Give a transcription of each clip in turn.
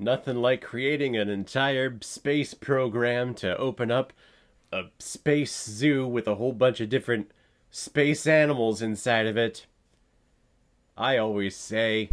Nothing like creating an entire space program to open up a space zoo with a whole bunch of different space animals inside of it. I always say,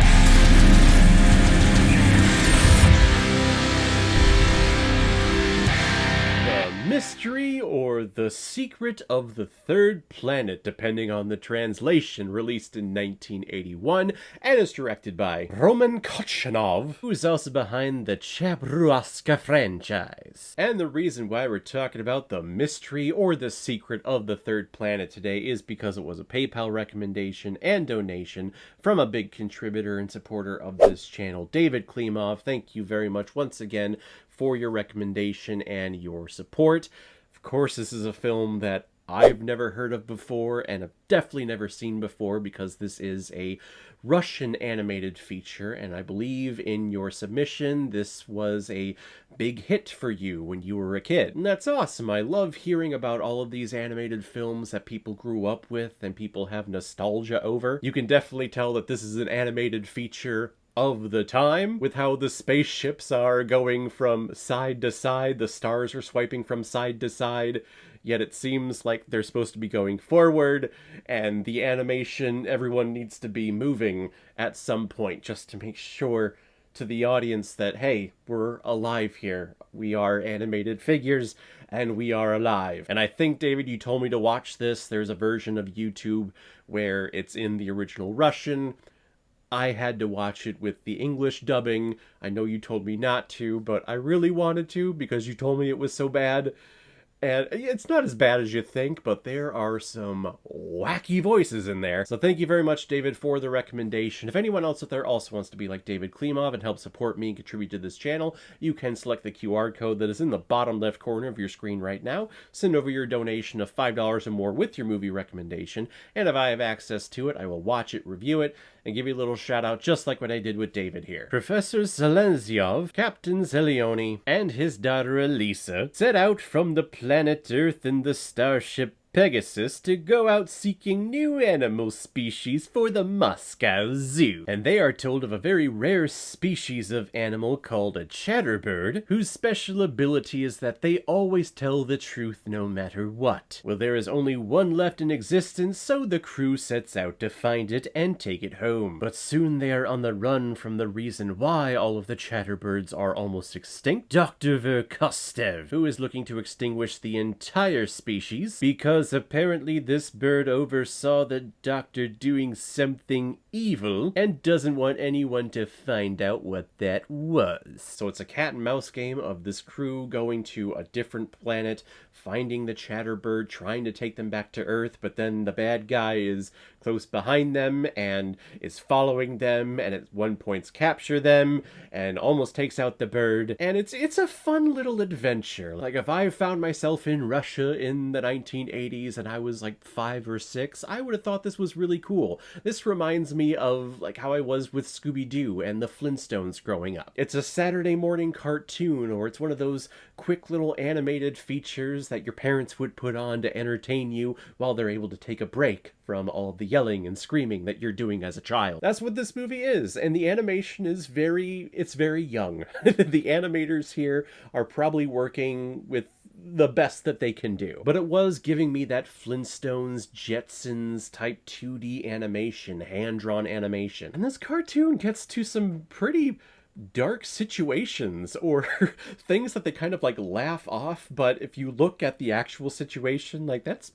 The Mystery or The Secret of the Third Planet, depending on the translation, released in 1981, and is directed by Roman Kochanov, who is also behind the Chabruaska franchise. And the reason why we're talking about The Mystery or The Secret of the Third Planet today is because it was a PayPal recommendation and donation from a big contributor and supporter of this channel, David Klimov. Thank you very much once again for your recommendation and your support. Of course, this is a film that I've never heard of before and have definitely never seen before because this is a Russian animated feature, and I believe in your submission this was a big hit for you when you were a kid. And that's awesome. I love hearing about all of these animated films that people grew up with and people have nostalgia over. You can definitely tell that this is an animated feature of the time, with how the spaceships are going from side to side, the stars are swiping from side to side, yet it seems like they're supposed to be going forward, and the animation, everyone needs to be moving at some point just to make sure to the audience that, hey, we're alive here. We are animated figures, and we are alive. And I think, David, you told me to watch this. There's a version of YouTube where it's in the original Russian. I had to watch it with the English dubbing. I know you told me not to, but I really wanted to because you told me it was so bad. And it's not as bad as you think, but there are some wacky voices in there. So thank you very much, David, for the recommendation. If anyone else out there also wants to be like David Klimov and help support me and contribute to this channel, you can select the QR code that is in the bottom left corner of your screen right now. Send over your donation of $5 or more with your movie recommendation, and if I have access to it, I will watch it, review it, and give you a little shout out just like what I did with David here. Professor Zelenzyov, Captain Zelioni, and his daughter Elisa set out from the planet Earth in the starship Pegasus to go out seeking new animal species for the Moscow Zoo. And they are told of a very rare species of animal called a chatterbird, whose special ability is that they always tell the truth no matter what. Well, there is only one left in existence, so the crew sets out to find it and take it home. But soon they are on the run from the reason why all of the chatterbirds are almost extinct, Dr. Verkostev, who is looking to extinguish the entire species because apparently this bird oversaw the doctor doing something evil and doesn't want anyone to find out what that was. So it's a cat and mouse game of this crew going to a different planet, finding the chatterbird, trying to take them back to Earth, but then the bad guy is close behind them and is following them, and at one point capture them and almost takes out the bird. And it's a fun little adventure. Like, if I found myself in Russia in the 1980s and I was like 5 or 6, I would have thought this was really cool. This reminds me of like how I was with Scooby-Doo and the Flintstones growing up. It's a Saturday morning cartoon, or it's one of those quick little animated features that your parents would put on to entertain you while they're able to take a break from all of the yelling and screaming that you're doing as a child. That's what this movie is, and the animation is very young. The animators here are probably working with the best that they can do. But it was giving me that Flintstones, Jetsons type 2D animation, hand-drawn animation. And this cartoon gets to some pretty dark situations, or things that they kind of like laugh off, but if you look at the actual situation, like that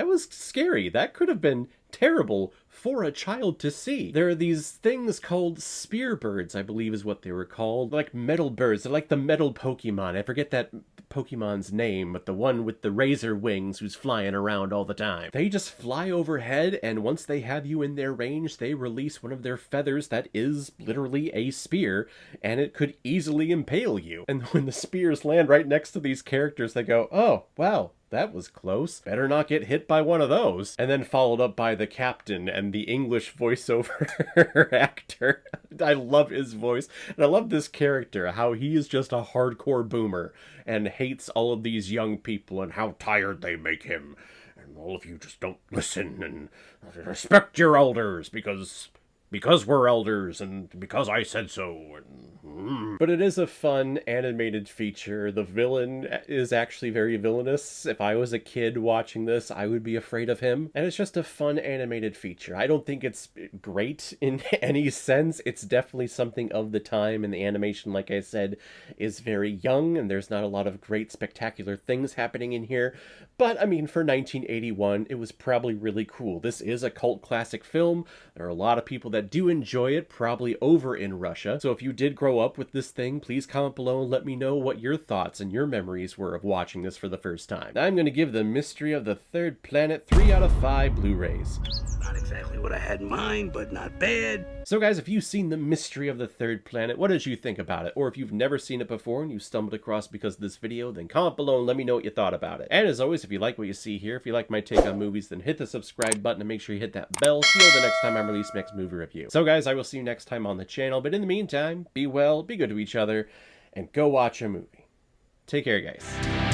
was scary. That could have been terrible for a child to see. There are these things called spear birds, I believe is what they were called. Like metal birds. They're like the metal Pokemon. I forget that Pokemon's name, but the one with the razor wings who's flying around all the time. They just fly overhead, and once they have you in their range, they release one of their feathers that is literally a spear, and it could easily impale you. And when the spears land right next to these characters, they go, oh, wow, that was close. Better not get hit by one of those. And then followed up by the captain and the English voiceover actor. I love his voice. And I love this character, how he is just a hardcore boomer and hates all of these young people and how tired they make him. And all of you just don't listen and respect your elders because because we're elders and because I said so. But it is a fun animated feature. The villain is actually very villainous. If I was a kid watching this, I would be afraid of him. And it's just a fun animated feature. I don't think it's great in any sense. It's definitely something of the time, and the animation, like I said, is very young, and there's not a lot of great spectacular things happening in here. But, I mean, for 1981, it was probably really cool. This is a cult classic film. There are a lot of people that do enjoy it, probably over in Russia. So if you did grow up with this thing, please comment below and let me know what your thoughts and your memories were of watching this for the first time. I'm going to give The Mystery of the Third Planet 3 out of 5 Blu-rays. Not exactly what I had in mind, but not bad. So guys, if you've seen The Mystery of the Third Planet, what did you think about it? Or if you've never seen it before and you stumbled across because of this video, then comment below and let me know what you thought about it. And as always, if you like what you see here, if you like my take on movies, then hit the subscribe button and make sure you hit that bell so you'll know the next time I release my next movie review. So guys, I will see you next time on the channel, but in the meantime, be well, be good to each other, and go watch a movie. Take care, guys.